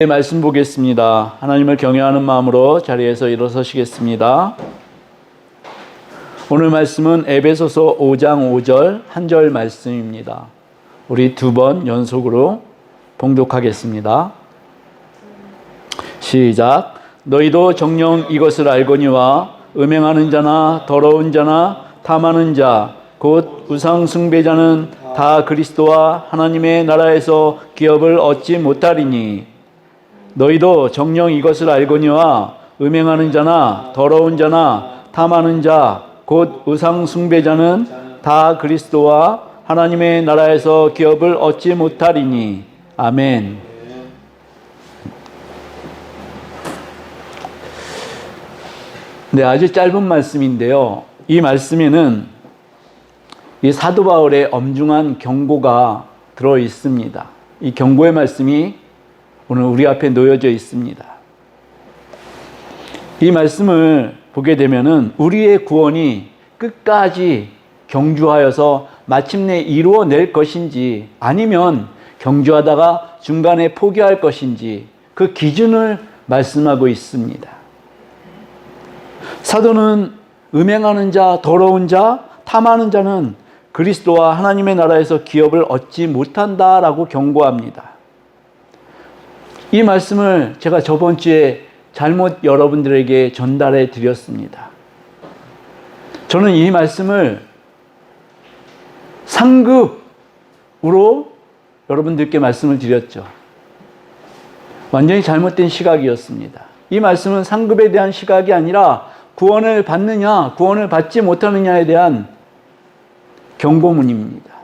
말씀 보겠습니다. 하나님을 경외하는 마음으로 자리에서 일어서시겠습니다. 오늘 말씀은 에베소서 5장 5절 한 절 말씀입니다. 우리 두 번 연속으로 봉독하겠습니다. 시작. 너희도 정녕 이것을 알거니와 음행하는 자나 더러운 자나 탐하는 자 곧 우상 숭배자는 다 그리스도와 하나님의 나라에서 기업을 얻지 못하리니 너희도 정녕 이것을 알거니와 음행하는 자나 더러운 자나 탐하는 자 곧 우상 숭배자는 다 그리스도와 하나님의 나라에서 기업을 얻지 못하리니. 아멘. 네, 아주 짧은 말씀인데요. 이 말씀에는 이 사도 바울의 엄중한 경고가 들어 있습니다. 이 경고의 말씀이 오늘 우리 앞에 놓여져 있습니다. 이 말씀을 보게 되면은 우리의 구원이 끝까지 경주하여서 마침내 이루어낼 것인지 아니면 경주하다가 중간에 포기할 것인지 그 기준을 말씀하고 있습니다. 사도는 음행하는 자, 더러운 자, 탐하는 자는 그리스도와 하나님의 나라에서 기업을 얻지 못한다라고 경고합니다. 이 말씀을 제가 저번 주에 잘못 여러분들에게 전달해 드렸습니다. 저는 이 말씀을 상급으로 여러분들께 말씀을 드렸죠. 완전히 잘못된 시각이었습니다. 이 말씀은 상급에 대한 시각이 아니라 구원을 받느냐, 구원을 받지 못하느냐에 대한 경고문입니다.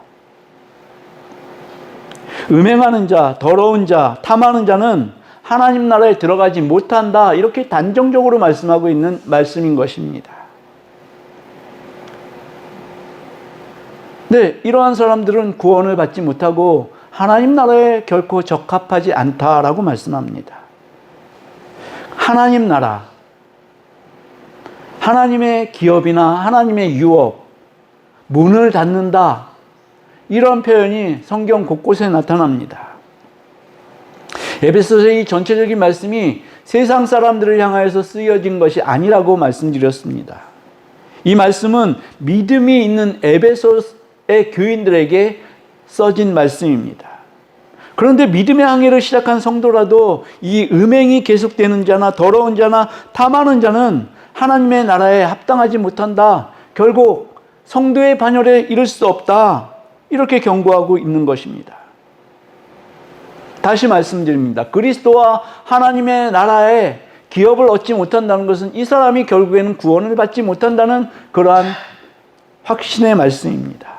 음행하는 자, 더러운 자, 탐하는 자는 하나님 나라에 들어가지 못한다. 이렇게 단정적으로 말씀하고 있는 말씀인 것입니다. 네, 이러한 사람들은 구원을 받지 못하고 하나님 나라에 결코 적합하지 않다라고 말씀합니다. 하나님 나라, 하나님의 기업이나 하나님의 유업, 문을 닫는다. 이런 표현이 성경 곳곳에 나타납니다. 에베소서의 전체적인 말씀이 세상 사람들을 향하여서 쓰여진 것이 아니라고 말씀드렸습니다. 이 말씀은 믿음이 있는 에베소의 교인들에게 써진 말씀입니다. 그런데 믿음의 항해를 시작한 성도라도 이 음행이 계속되는 자나 더러운 자나 탐하는 자는 하나님의 나라에 합당하지 못한다. 결국 성도의 반열에 이를 수 없다. 이렇게 경고하고 있는 것입니다. 다시 말씀드립니다. 그리스도와 하나님의 나라에 기업을 얻지 못한다는 것은 이 사람이 결국에는 구원을 받지 못한다는 그러한 확신의 말씀입니다.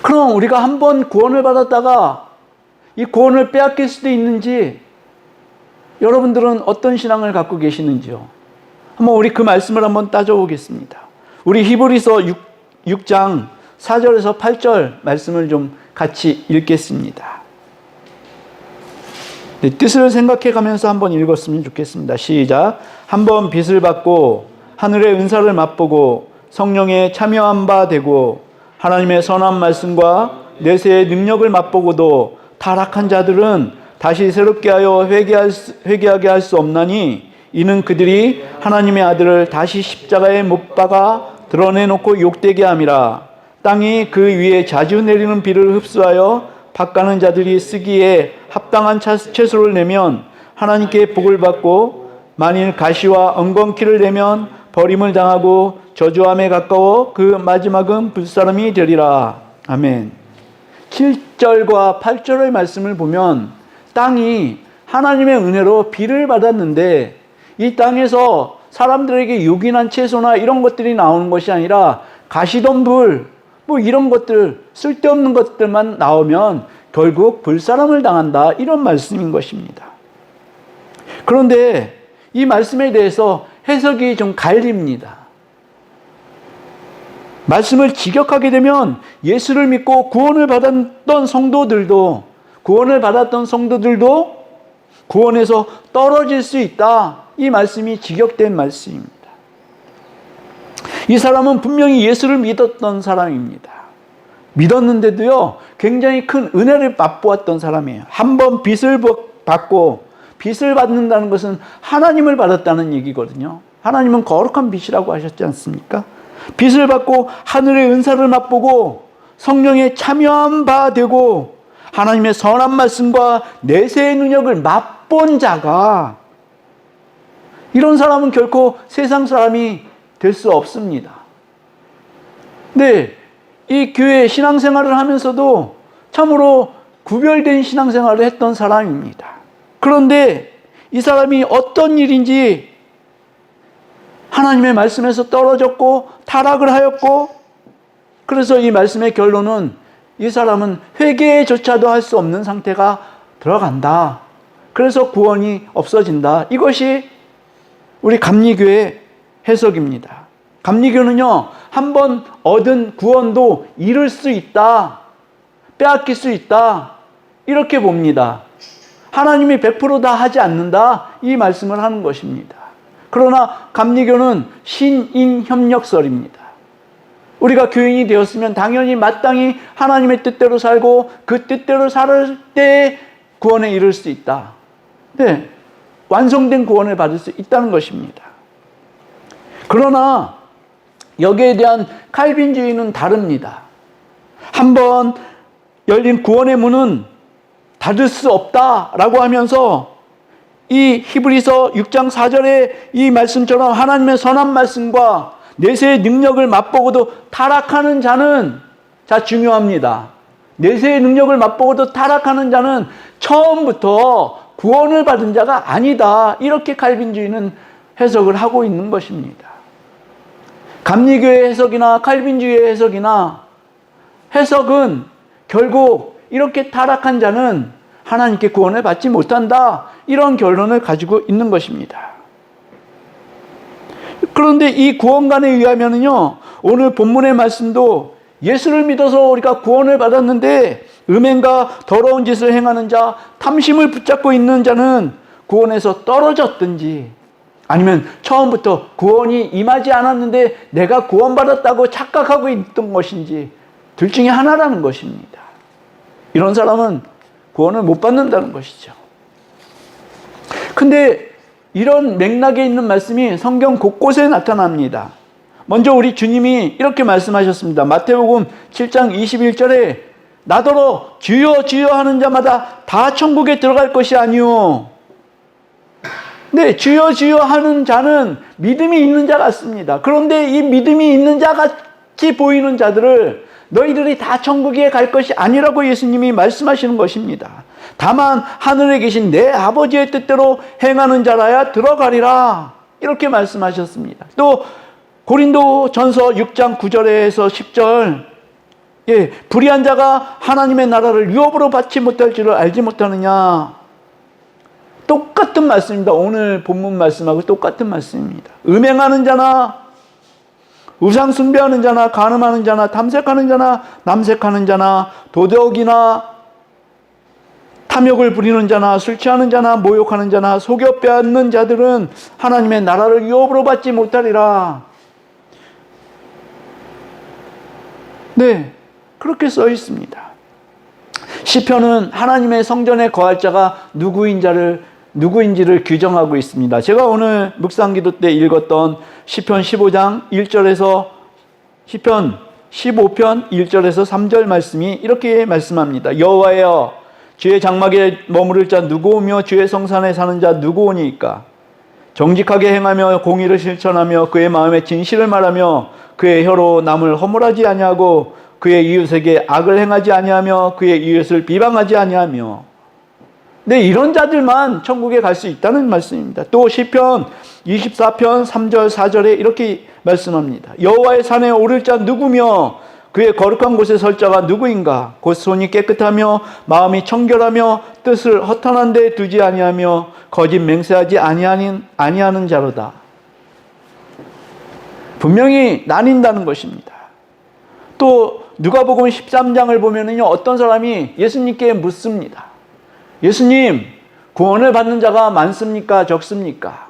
그럼 우리가 한번 구원을 받았다가 이 구원을 빼앗길 수도 있는지 여러분들은 어떤 신앙을 갖고 계시는지요? 한번 우리 그 말씀을 한번 따져보겠습니다. 우리 히브리서 6장 4절에서 8절 말씀을 좀 같이 읽겠습니다. 네, 뜻을 생각해 가면서 한번 읽었으면 좋겠습니다. 시작. 한번 빚을 받고 하늘의 은사를 맛보고 성령에 참여한 바 되고 하나님의 선한 말씀과 내세의 능력을 맛보고도 타락한 자들은 다시 새롭게 하여 회개하게 할 수 없나니 이는 그들이 하나님의 아들을 다시 십자가에 못 박아 드러내놓고 욕되게 함이라. 땅이 그 위에 자주 내리는 비를 흡수하여 밭가는 자들이 쓰기에 합당한 채소를 내면 하나님께 복을 받고 만일 가시와 엉겅퀴를 내면 버림을 당하고 저주함에 가까워 그 마지막은 불사름이 되리라. 아멘. 7절과 8절의 말씀을 보면 땅이 하나님의 은혜로 비를 받았는데 이 땅에서 사람들에게 유기한 채소나 이런 것들이 나오는 것이 아니라 가시덤불 뭐 이런 것들 쓸데없는 것들만 나오면 결국 불사람을 당한다. 이런 말씀인 것입니다. 그런데 이 말씀에 대해서 해석이 좀 갈립니다. 말씀을 직역하게 되면 예수를 믿고 구원을 받았던 성도들도 구원에서 떨어질 수 있다. 이 말씀이 직역된 말씀입니다. 이 사람은 분명히 예수를 믿었던 사람입니다. 믿었는데도요, 굉장히 큰 은혜를 맛보았던 사람이에요. 한 번 빚을 받고, 빚을 받는다는 것은 하나님을 받았다는 얘기거든요. 하나님은 거룩한 빚이라고 하셨지 않습니까? 빚을 받고 하늘의 은사를 맛보고 성령에 참여한 바 되고 하나님의 선한 말씀과 내세의 능력을 맛본 자가, 이런 사람은 결코 세상 사람이 될 수 없습니다. 네, 이 교회 신앙생활을 하면서도 참으로 구별된 신앙생활을 했던 사람입니다. 그런데 이 사람이 어떤 일인지 하나님의 말씀에서 떨어졌고 타락을 하였고, 그래서 이 말씀의 결론은 이 사람은 회개조차도 할 수 없는 상태가 들어간다. 그래서 구원이 없어진다. 이것이 우리 감리교의 해석입니다. 감리교는요, 한번 얻은 구원도 잃을 수 있다, 빼앗길 수 있다, 이렇게 봅니다. 하나님이 100% 다 하지 않는다, 이 말씀을 하는 것입니다. 그러나 감리교는 신인협력설입니다. 우리가 교인이 되었으면 당연히 마땅히 하나님의 뜻대로 살고 그 뜻대로 살 때 구원에 이를 수 있다. 네, 완성된 구원을 받을 수 있다는 것입니다. 그러나 여기에 대한 칼빈주의는 다릅니다. 한번 열린 구원의 문은 닫을 수 없다라고 하면서 이 히브리서 6장 4절의 이 말씀처럼 하나님의 선한 말씀과 내세의 능력을 맛보고도 타락하는 자는, 자, 중요합니다. 내세의 능력을 맛보고도 타락하는 자는 처음부터 구원을 받은 자가 아니다. 이렇게 칼빈주의는 해석을 하고 있는 것입니다. 감리교의 해석이나 칼빈주의의 해석이나 해석은 결국 이렇게 타락한 자는 하나님께 구원을 받지 못한다, 이런 결론을 가지고 있는 것입니다. 그런데 이 구원관에 의하면요, 오늘 본문의 말씀도 예수를 믿어서 우리가 구원을 받았는데 음행과 더러운 짓을 행하는 자, 탐심을 붙잡고 있는 자는 구원에서 떨어졌든지, 아니면 처음부터 구원이 임하지 않았는데 내가 구원받았다고 착각하고 있던 것인지, 둘 중에 하나라는 것입니다. 이런 사람은 구원을 못 받는다는 것이죠. 근데 이런 맥락에 있는 말씀이 성경 곳곳에 나타납니다. 먼저 우리 주님이 이렇게 말씀하셨습니다. 마태복음 7장 21절에 나더러 주여 주여 하는 자마다 다 천국에 들어갈 것이 아니오. 네, 주여 주여 하는 자는 믿음이 있는 자 같습니다. 그런데 이 믿음이 있는 자 같이 보이는 자들을 너희들이 다 천국에 갈 것이 아니라고 예수님이 말씀하시는 것입니다. 다만 하늘에 계신 내 아버지의 뜻대로 행하는 자라야 들어가리라, 이렇게 말씀하셨습니다. 또 고린도전서 6장 9절에서 10절, 예, 불의한 자가 하나님의 나라를 유업으로 받지 못할 줄을 알지 못하느냐. 똑같은 말씀입니다. 오늘 본문 말씀하고 똑같은 말씀입니다. 음행하는 자나 우상 숭배하는 자나 간음하는 자나 탐색하는 자나 남색하는 자나 도덕이나 탐욕을 부리는 자나 술 취하는 자나 모욕하는 자나 속여 빼앗는 자들은 하나님의 나라를 유업으로 받지 못하리라. 네, 그렇게 써 있습니다. 시편은 하나님의 성전에 거할 자가 누구인지를 규정하고 있습니다. 제가 오늘 묵상기도 때 읽었던 시편 15장 1절에서 시편 15편 1절에서 3절 말씀이 이렇게 말씀합니다. 여호와여, 주의 장막에 머무를 자 누구오며 주의 성산에 사는 자 누구오니까? 정직하게 행하며 공의를 실천하며 그의 마음에 진실을 말하며 그의 혀로 남을 허물하지 아니하고 그의 이웃에게 악을 행하지 아니하며 그의 이웃을 비방하지 아니하며. 네, 이런 자들만 천국에 갈 수 있다는 말씀입니다. 또 시편 24편 3절 4절에 이렇게 말씀합니다. 여호와의 산에 오를 자 누구며 그의 거룩한 곳에 설 자가 누구인가? 곧 손이 깨끗하며 마음이 청결하며 뜻을 허탄한 데 두지 아니하며 거짓 맹세하지 아니하는 자로다. 분명히 나뉜다는 것입니다. 또 누가복음 13장을 보면은요, 어떤 사람이 예수님께 묻습니다. 예수님, 구원을 받는 자가 많습니까? 적습니까?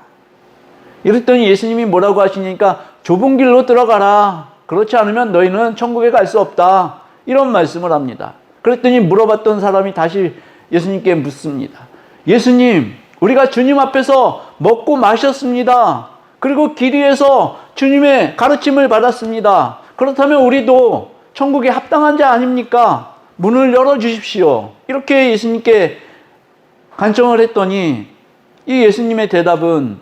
이랬더니 예수님이 뭐라고 하시니까 좁은 길로 들어가라. 그렇지 않으면 너희는 천국에 갈 수 없다. 이런 말씀을 합니다. 그랬더니 물어봤던 사람이 다시 예수님께 묻습니다. 예수님, 우리가 주님 앞에서 먹고 마셨습니다. 그리고 길 위에서 주님의 가르침을 받았습니다. 그렇다면 우리도 천국에 합당한 자 아닙니까? 문을 열어주십시오. 이렇게 예수님께 간청을 했더니 이 예수님의 대답은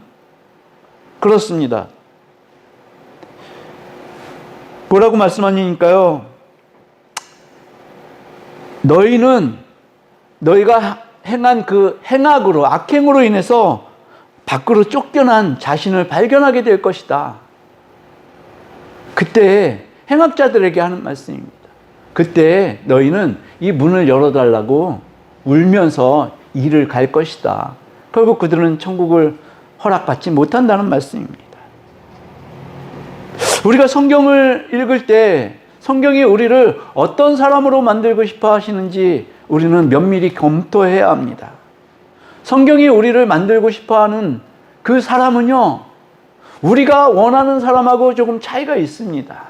그렇습니다. 뭐라고 말씀하니까요? 너희가 행한 그 행악으로, 악행으로 인해서 밖으로 쫓겨난 자신을 발견하게 될 것이다. 그때 행악자들에게 하는 말씀입니다. 그때 너희는 이 문을 열어달라고 울면서 이를 갈 것이다. 결국 그들은 천국을 허락받지 못한다는 말씀입니다. 우리가 성경을 읽을 때 성경이 우리를 어떤 사람으로 만들고 싶어 하시는지 우리는 면밀히 검토해야 합니다. 성경이 우리를 만들고 싶어 하는 그 사람은요, 우리가 원하는 사람하고 조금 차이가 있습니다.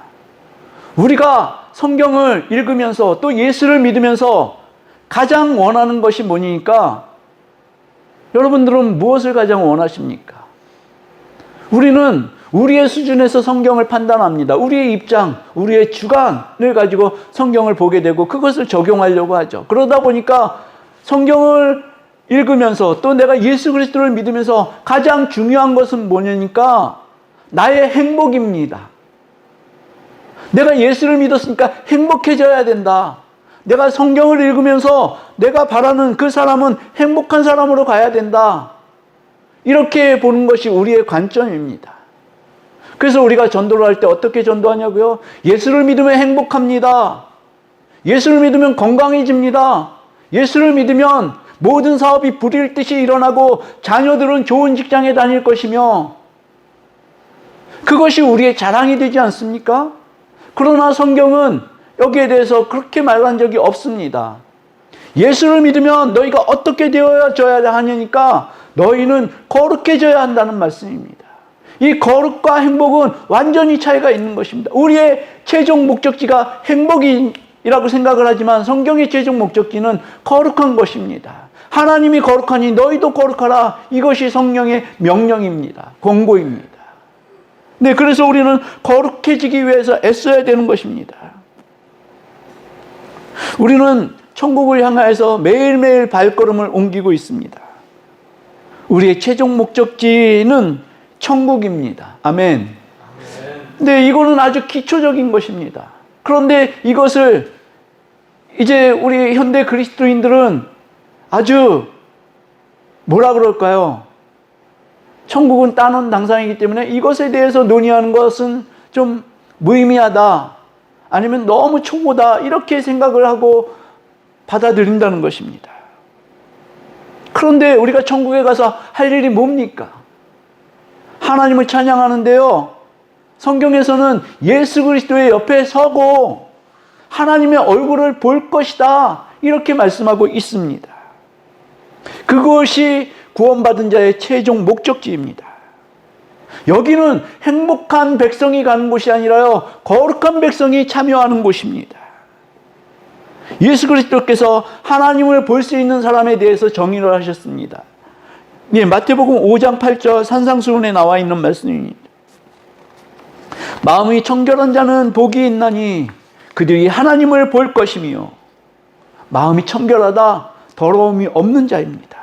우리가 성경을 읽으면서 또 예수를 믿으면서 가장 원하는 것이 뭐니까? 여러분들은 무엇을 가장 원하십니까? 우리는 우리의 수준에서 성경을 판단합니다. 우리의 입장, 우리의 주관을 가지고 성경을 보게 되고 그것을 적용하려고 하죠. 그러다 보니까 성경을 읽으면서 또 내가 예수 그리스도를 믿으면서 가장 중요한 것은 뭐냐니까 나의 행복입니다. 내가 예수를 믿었으니까 행복해져야 된다. 내가 성경을 읽으면서 내가 바라는 그 사람은 행복한 사람으로 가야 된다. 이렇게 보는 것이 우리의 관점입니다. 그래서 우리가 전도를 할 때 어떻게 전도하냐고요? 예수를 믿으면 행복합니다. 예수를 믿으면 건강해집니다. 예수를 믿으면 모든 사업이 불일듯이 일어나고 자녀들은 좋은 직장에 다닐 것이며 그것이 우리의 자랑이 되지 않습니까? 그러나 성경은 여기에 대해서 그렇게 말한 적이 없습니다. 예수를 믿으면 너희가 어떻게 되어져야 하냐니까 너희는 거룩해져야 한다는 말씀입니다. 이 거룩과 행복은 완전히 차이가 있는 것입니다. 우리의 최종 목적지가 행복이라고 생각을 하지만 성경의 최종 목적지는 거룩한 것입니다. 하나님이 거룩하니 너희도 거룩하라. 이것이 성령의 명령입니다. 권고입니다. 네, 그래서 우리는 거룩해지기 위해서 애써야 되는 것입니다. 우리는 천국을 향하여서 매일매일 발걸음을 옮기고 있습니다. 우리의 최종 목적지는 천국입니다. 아멘. 근데 이거는 아주 기초적인 것입니다. 그런데 이것을 이제 우리 현대 그리스도인들은 아주 뭐라 그럴까요? 천국은 따놓은 당상이기 때문에 이것에 대해서 논의하는 것은 좀 무의미하다. 아니면 너무 초보다. 이렇게 생각을 하고 받아들인다는 것입니다. 그런데 우리가 천국에 가서 할 일이 뭡니까? 하나님을 찬양하는데요. 성경에서는 예수 그리스도의 옆에 서고 하나님의 얼굴을 볼 것이다. 이렇게 말씀하고 있습니다. 그것이 구원받은 자의 최종 목적지입니다. 여기는 행복한 백성이 가는 곳이 아니라요, 거룩한 백성이 참여하는 곳입니다. 예수 그리스도께서 하나님을 볼 수 있는 사람에 대해서 정의를 하셨습니다. 예, 마태복음 5장 8절 산상수훈에 나와 있는 말씀입니다. 마음이 청결한 자는 복이 있나니 그들이 하나님을 볼 것이며 마음이 청결하다 더러움이 없는 자입니다.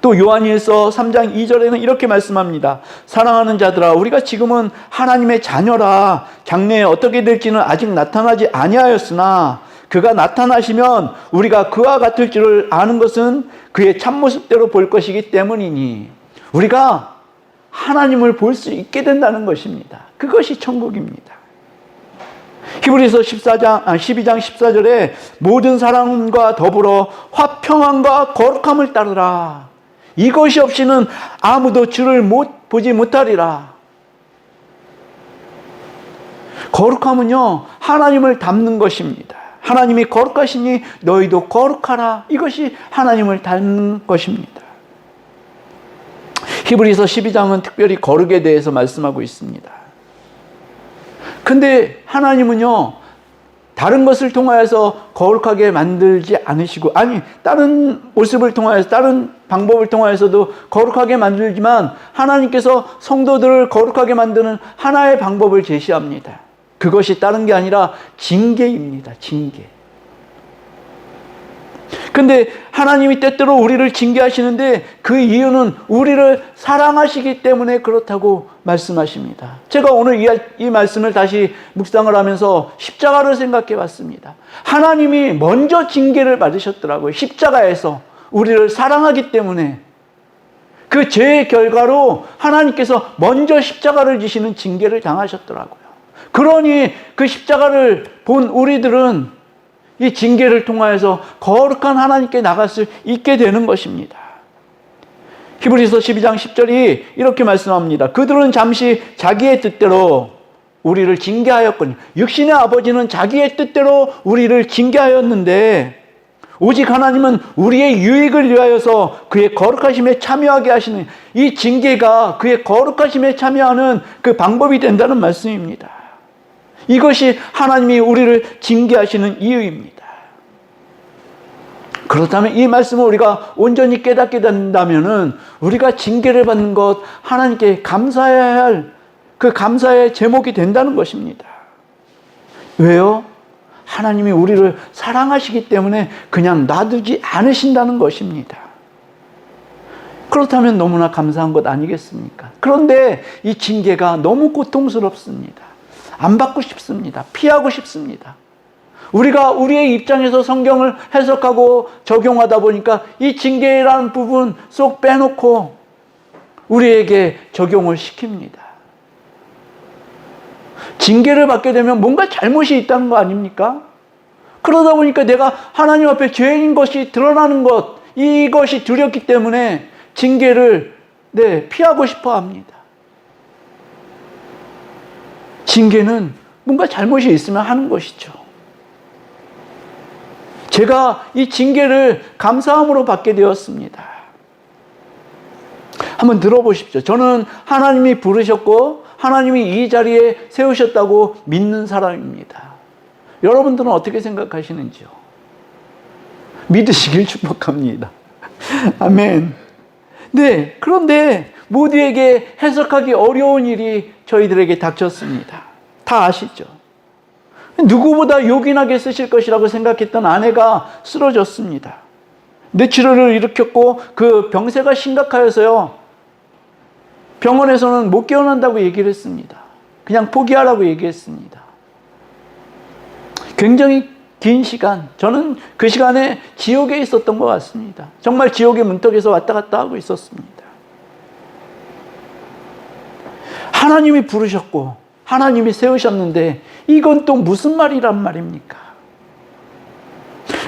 또 요한일서 3장 2절에는 이렇게 말씀합니다. 사랑하는 자들아, 우리가 지금은 하나님의 자녀라. 장래에 어떻게 될지는 아직 나타나지 아니하였으나 그가 나타나시면 우리가 그와 같을 줄을 아는 것은 그의 참모습대로 볼 것이기 때문이니 우리가 하나님을 볼 수 있게 된다는 것입니다. 그것이 천국입니다. 히브리서 12장 14절에 모든 사람과 더불어 화평함과 거룩함을 따르라. 이것이 없이는 아무도 주를 보지 못하리라. 거룩함은요, 하나님을 닮는 것입니다. 하나님이 거룩하시니 너희도 거룩하라. 이것이 하나님을 닮는 것입니다. 히브리서 12장은 특별히 거룩에 대해서 말씀하고 있습니다. 근데 하나님은요, 다른 것을 통하여서 거룩하게 만들지 않으시고, 아니 다른 모습을 통하여서, 다른 방법을 통하여서도 거룩하게 만들지만 하나님께서 성도들을 거룩하게 만드는 하나의 방법을 제시합니다. 그것이 다른 게 아니라 징계입니다. 징계. 근데 하나님이 때때로 우리를 징계하시는데 그 이유는 우리를 사랑하시기 때문에 그렇다고 말씀하십니다. 제가 오늘 이 말씀을 다시 묵상을 하면서 십자가를 생각해 봤습니다. 하나님이 먼저 징계를 받으셨더라고요. 십자가에서 우리를 사랑하기 때문에 그 죄의 결과로 하나님께서 먼저 십자가를 지시는 징계를 당하셨더라고요. 그러니 그 십자가를 본 우리들은 이 징계를 통하여서 거룩한 하나님께 나갈 수 있게 되는 것입니다. 히브리서 12장 10절이 이렇게 말씀합니다. 그들은 잠시 자기의 뜻대로 우리를 징계하였거니, 육신의 아버지는 자기의 뜻대로 우리를 징계하였는데 오직 하나님은 우리의 유익을 위하여서 그의 거룩하심에 참여하게 하시는, 이 징계가 그의 거룩하심에 참여하는 그 방법이 된다는 말씀입니다. 이것이 하나님이 우리를 징계하시는 이유입니다. 그렇다면 이 말씀을 우리가 온전히 깨닫게 된다면 우리가 징계를 받는 것, 하나님께 감사해야 할 그 감사의 제목이 된다는 것입니다. 왜요? 하나님이 우리를 사랑하시기 때문에 그냥 놔두지 않으신다는 것입니다. 그렇다면 너무나 감사한 것 아니겠습니까? 그런데 이 징계가 너무 고통스럽습니다. 안 받고 싶습니다. 피하고 싶습니다. 우리가 우리의 입장에서 성경을 해석하고 적용하다 보니까 이 징계라는 부분 쏙 빼놓고 우리에게 적용을 시킵니다. 징계를 받게 되면 뭔가 잘못이 있다는 거 아닙니까? 그러다 보니까 내가 하나님 앞에 죄인 것이 드러나는 것, 이것이 두렵기 때문에 징계를 피하고 싶어 합니다. 징계는 뭔가 잘못이 있으면 하는 것이죠. 제가 이 징계를 감사함으로 받게 되었습니다. 한번 들어보십시오. 저는 하나님이 부르셨고 하나님이 이 자리에 세우셨다고 믿는 사람입니다. 여러분들은 어떻게 생각하시는지요? 믿으시길 축복합니다. 아멘. 네, 그런데 모두에게 해석하기 어려운 일이 저희들에게 닥쳤습니다. 다 아시죠? 누구보다 요긴하게 쓰실 것이라고 생각했던 아내가 쓰러졌습니다. 뇌출혈을 일으켰고 그 병세가 심각하여서요, 병원에서는 못 깨어난다고 얘기를 했습니다. 그냥 포기하라고 얘기했습니다. 굉장히 긴 시간, 저는 그 시간에 지옥에 있었던 것 같습니다. 정말 지옥의 문턱에서 왔다 갔다 하고 있었습니다. 하나님이 부르셨고 하나님이 세우셨는데 이건 또 무슨 말이란 말입니까?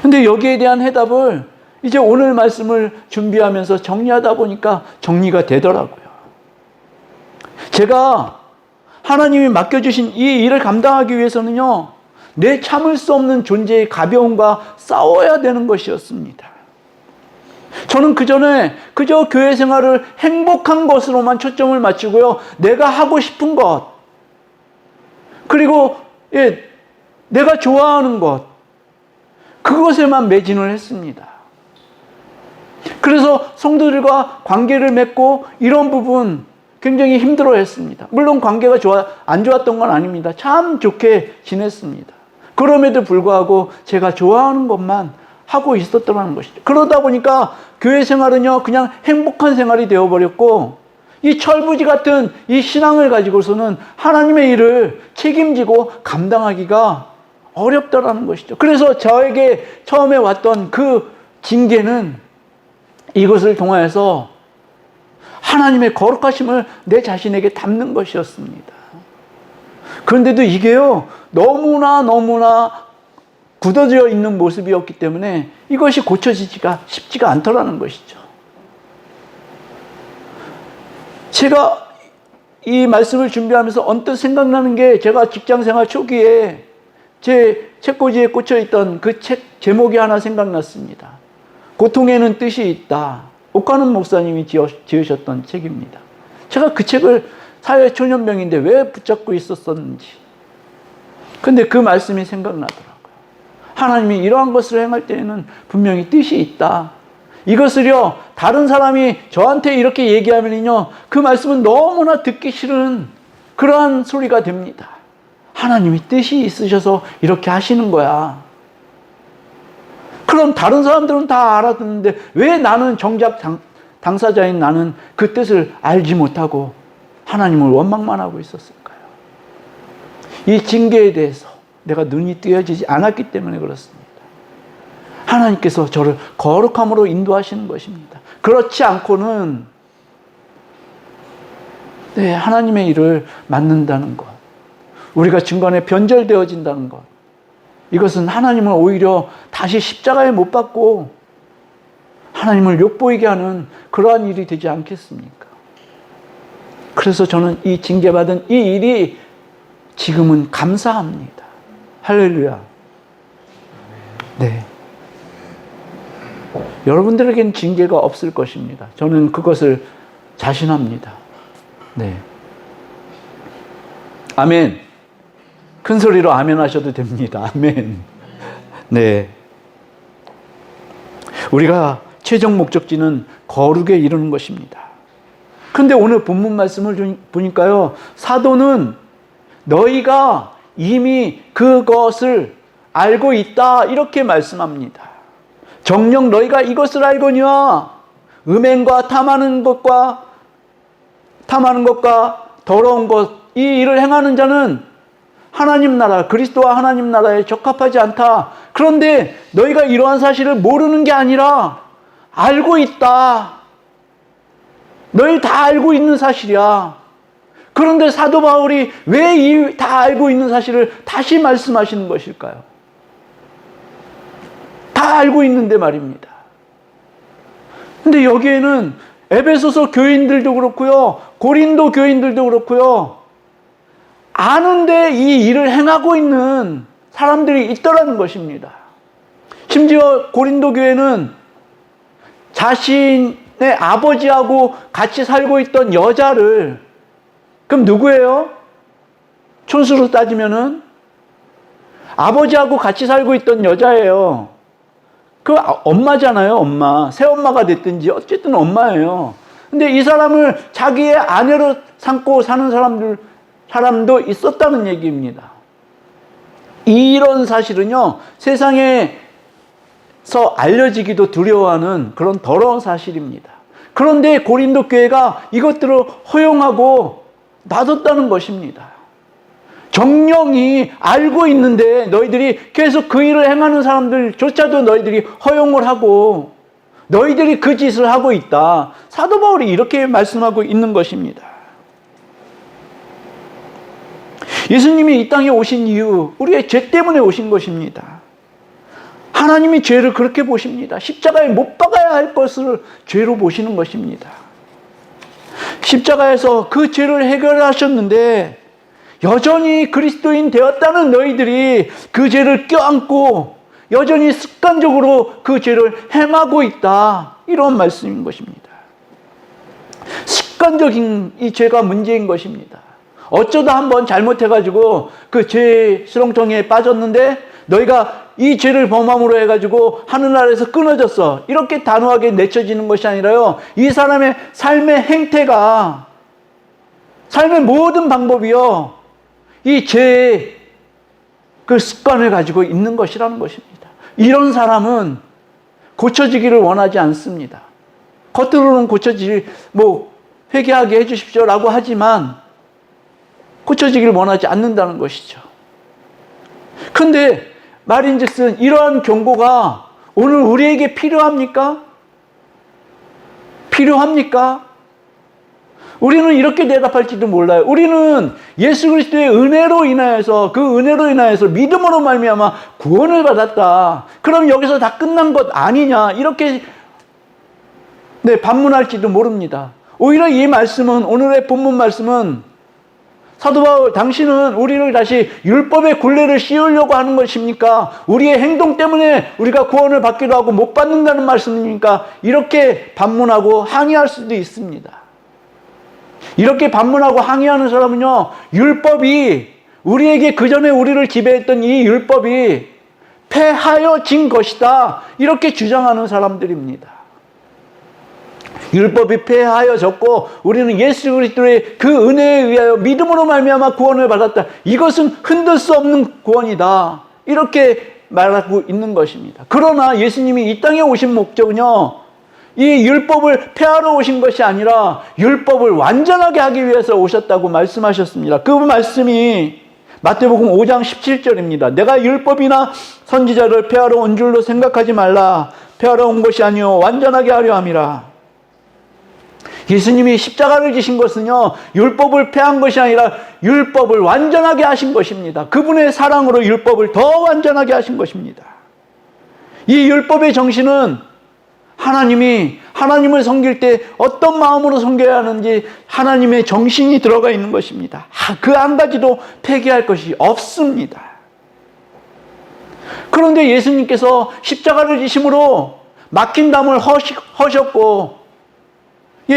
근데 여기에 대한 해답을 이제 오늘 말씀을 준비하면서 정리하다 보니까 정리가 되더라고요. 제가 하나님이 맡겨주신 이 일을 감당하기 위해서는요, 내 참을 수 없는 존재의 가벼움과 싸워야 되는 것이었습니다. 저는 그전에 그저 교회 생활을 행복한 것으로만 초점을 맞추고요, 내가 하고 싶은 것, 그리고 내가 좋아하는 것, 그것에만 매진을 했습니다. 그래서 성도들과 관계를 맺고 이런 부분 굉장히 힘들어했습니다. 물론 관계가 안 좋았던 건 아닙니다. 참 좋게 지냈습니다. 그럼에도 불구하고 제가 좋아하는 것만 하고 있었다는 것이죠. 그러다 보니까 교회 생활은요, 그냥 행복한 생활이 되어버렸고, 이 철부지 같은 이 신앙을 가지고서는 하나님의 일을 책임지고 감당하기가 어렵다라는 것이죠. 그래서 저에게 처음에 왔던 그 징계는 이것을 통하여서 하나님의 거룩하심을 내 자신에게 담는 것이었습니다. 그런데도 이게요, 너무나 굳어져 있는 모습이었기 때문에 이것이 고쳐지기가 쉽지가 않더라는 것이죠. 제가 이 말씀을 준비하면서 언뜻 생각나는 게, 제가 직장생활 초기에 제 책꽂이에 꽂혀있던 그 책 제목이 하나 생각났습니다. 고통에는 뜻이 있다. 옥가는 목사님이 지으셨던 책입니다. 제가 그 책을 사회초년병인데 왜 붙잡고 있었었는지. 근데 그 말씀이 생각나더라고요. 하나님이 이러한 것을 행할 때에는 분명히 뜻이 있다. 이것을요, 다른 사람이 저한테 이렇게 얘기하면요, 그 말씀은 너무나 듣기 싫은 그러한 소리가 됩니다. 하나님이 뜻이 있으셔서 이렇게 하시는 거야. 그럼 다른 사람들은 다 알아듣는데 왜 나는 정작 당사자인 나는 그 뜻을 알지 못하고 하나님을 원망만 하고 있었을까요? 이 징계에 대해서 내가 눈이 뜨여지지 않았기 때문에 그렇습니다. 하나님께서 저를 거룩함으로 인도하시는 것입니다. 그렇지 않고는 하나님의 일을 맡는다는 것, 우리가 중간에 변절되어진다는 것, 이것은 하나님을 오히려 다시 십자가에 못 박고 하나님을 욕보이게 하는 그러한 일이 되지 않겠습니까? 그래서 저는 이 징계받은 이 일이 지금은 감사합니다. 할렐루야. 네. 여러분들에겐 징계가 없을 것입니다. 저는 그것을 자신합니다. 네. 아멘. 큰 소리로 아멘 하셔도 됩니다. 아멘. 네. 우리가 최종 목적지는 거룩에 이르는 것입니다. 그런데 오늘 본문 말씀을 보니까요, 사도는 너희가 이미 그것을 알고 있다 이렇게 말씀합니다. 정녕 너희가 이것을 알거니와 음행과 탐하는 것과 더러운 것 이 일을 행하는 자는 하나님 나라, 그리스도와 하나님 나라에 적합하지 않다. 그런데 너희가 이러한 사실을 모르는 게 아니라 알고 있다. 너희 다 알고 있는 사실이야. 그런데 사도 바울이 왜 이 다 알고 있는 사실을 다시 말씀하시는 것일까요? 다 알고 있는데 말입니다. 근데 여기에는 에베소서 교인들도 그렇고요, 고린도 교인들도 그렇고요, 아는데 이 일을 행하고 있는 사람들이 있더라는 것입니다. 심지어 고린도 교회는 자신의 아버지하고 같이 살고 있던 여자를, 그럼 누구예요? 촌수로 따지면은 아버지하고 같이 살고 있던 여자예요. 그 엄마잖아요, 엄마. 새엄마가 됐든지 어쨌든 엄마예요. 근데 이 사람을 자기의 아내로 삼고 사는 사람도 있었다는 얘기입니다. 이런 사실은요, 세상에서 알려지기도 두려워하는 그런 더러운 사실입니다. 그런데 고린도 교회가 이것들을 허용하고 놔뒀다는 것입니다. 정령이 알고 있는데 너희들이 계속 그 일을 행하는 사람들조차도 너희들이 허용을 하고 너희들이 그 짓을 하고 있다. 사도 바울이 이렇게 말씀하고 있는 것입니다. 예수님이 이 땅에 오신 이유, 우리의 죄 때문에 오신 것입니다. 하나님이 죄를 그렇게 보십니다. 십자가에 못 박아야 할 것을 죄로 보시는 것입니다. 십자가에서 그 죄를 해결하셨는데 여전히 그리스도인 되었다는 너희들이 그 죄를 껴안고 여전히 습관적으로 그 죄를 행하고 있다. 이런 말씀인 것입니다. 습관적인 이 죄가 문제인 것입니다. 어쩌다 한번 잘못해가지고 그 죄 수렁텅이에 빠졌는데 너희가 이 죄를 범함으로 해가지고 하늘나라에서 끊어졌어. 이렇게 단호하게 내쳐지는 것이 아니라요, 이 사람의 삶의 행태가, 삶의 모든 방법이요, 이 죄의 그 습관을 가지고 있는 것이라는 것입니다. 이런 사람은 고쳐지기를 원하지 않습니다. 겉으로는 회개하게 해주십시오라고 하지만 고쳐지기를 원하지 않는다는 것이죠. 그런데 말인즉슨 이러한 경고가 오늘 우리에게 필요합니까? 필요합니까? 우리는 이렇게 대답할지도 몰라요. 우리는 예수 그리스도의 은혜로 인하여서, 그 은혜로 인하여서 믿음으로 말미암아 구원을 받았다. 그럼 여기서 다 끝난 것 아니냐? 이렇게 반문할지도 모릅니다. 오히려 이 말씀은, 오늘의 본문 말씀은 사도 바울, 당신은 우리를 다시 율법의 굴레를 씌우려고 하는 것입니까? 우리의 행동 때문에 우리가 구원을 받기도 하고 못 받는다는 말씀입니까? 이렇게 반문하고 항의할 수도 있습니다. 이렇게 반문하고 항의하는 사람은요, 율법이, 우리에게 그전에 우리를 지배했던 이 율법이 폐하여진 것이다. 이렇게 주장하는 사람들입니다. 율법이 폐하여졌고 우리는 예수 그리스도의 그 은혜에 의하여 믿음으로 말미암아 구원을 받았다. 이것은 흔들 수 없는 구원이다. 이렇게 말하고 있는 것입니다. 그러나 예수님이 이 땅에 오신 목적은요, 이 율법을 폐하러 오신 것이 아니라 율법을 완전하게 하기 위해서 오셨다고 말씀하셨습니다. 그 말씀이 마태복음 5장 17절입니다. 내가 율법이나 선지자를 폐하러 온 줄로 생각하지 말라. 폐하러 온 것이 아니요 완전하게 하려 함이라. 예수님이 십자가를 지신 것은요, 율법을 폐한 것이 아니라 율법을 완전하게 하신 것입니다. 그분의 사랑으로 율법을 더 완전하게 하신 것입니다. 이 율법의 정신은 하나님이 하나님을 섬길 때 어떤 마음으로 섬겨야 하는지 하나님의 정신이 들어가 있는 것입니다. 그 한 가지도 폐기할 것이 없습니다. 그런데 예수님께서 십자가를 지심으로 막힌 담을 허셨고,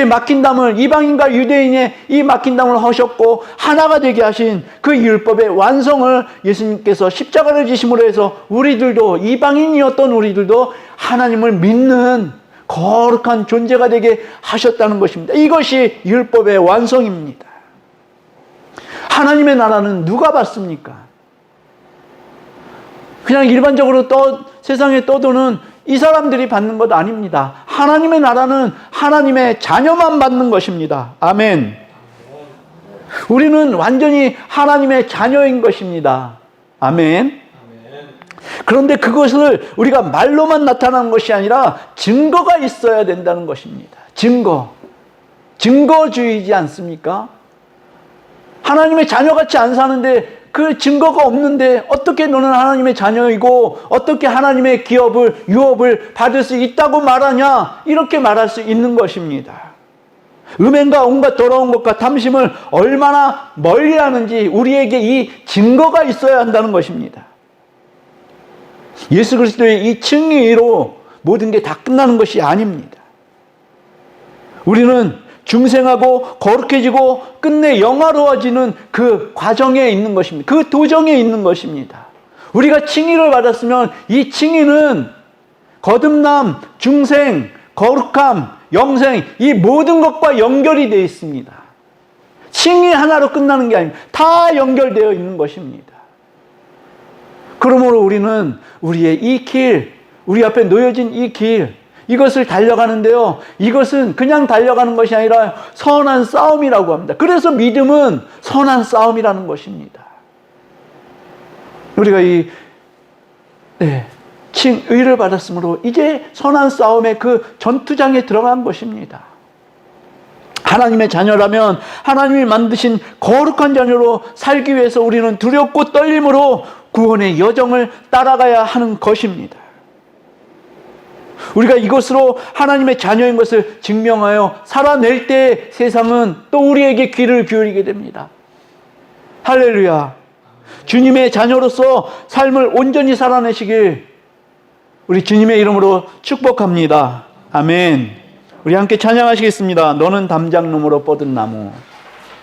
막힌 담을, 이방인과 유대인의 이 막힌 담을 허셨고 하나가 되게 하신 그 율법의 완성을 예수님께서 십자가를 지심으로 해서 우리들도, 이방인이었던 우리들도 하나님을 믿는 거룩한 존재가 되게 하셨다는 것입니다. 이것이 율법의 완성입니다. 하나님의 나라는 누가 받습니까? 그냥 일반적으로 세상에 떠도는 이 사람들이 받는 것 아닙니다. 하나님의 나라는 하나님의 자녀만 받는 것입니다. 아멘. 우리는 완전히 하나님의 자녀인 것입니다. 아멘. 그런데 그것을 우리가 말로만 나타나는 것이 아니라 증거가 있어야 된다는 것입니다. 증거주의지 않습니까? 하나님의 자녀같이 안 사는데 그 증거가 없는데 어떻게 너는 하나님의 자녀이고 어떻게 하나님의 유업을 받을 수 있다고 말하냐, 이렇게 말할 수 있는 것입니다. 음행과 온갖 더러운 것과 탐심을 얼마나 멀리 하는지 우리에게 이 증거가 있어야 한다는 것입니다. 예수 그리스도의 이 칭의로 모든 게 다 끝나는 것이 아닙니다. 우리는 중생하고 거룩해지고 끝내 영화로워지는 그 과정에 있는 것입니다. 그 도정에 있는 것입니다. 우리가 칭의를 받았으면 이 칭의는 거듭남, 중생, 거룩함, 영생, 이 모든 것과 연결이 되어 있습니다. 칭의 하나로 끝나는 게 아닙니다. 다 연결되어 있는 것입니다. 그러므로 우리는 우리의 이 길, 우리 앞에 놓여진 이 길, 이것을 달려가는데요, 이것은 그냥 달려가는 것이 아니라 선한 싸움이라고 합니다. 그래서 믿음은 선한 싸움이라는 것입니다. 우리가 의를 받았으므로 이제 선한 싸움의 그 전투장에 들어간 것입니다. 하나님의 자녀라면 하나님이 만드신 거룩한 자녀로 살기 위해서 우리는 두렵고 떨림으로 구원의 여정을 따라가야 하는 것입니다. 우리가 이것으로 하나님의 자녀인 것을 증명하여 살아낼 때 세상은 또 우리에게 귀를 기울이게 됩니다. 할렐루야. 주님의 자녀로서 삶을 온전히 살아내시길 우리 주님의 이름으로 축복합니다. 아멘. 우리 함께 찬양하시겠습니다. 너는 담장놈으로 뻗은 나무.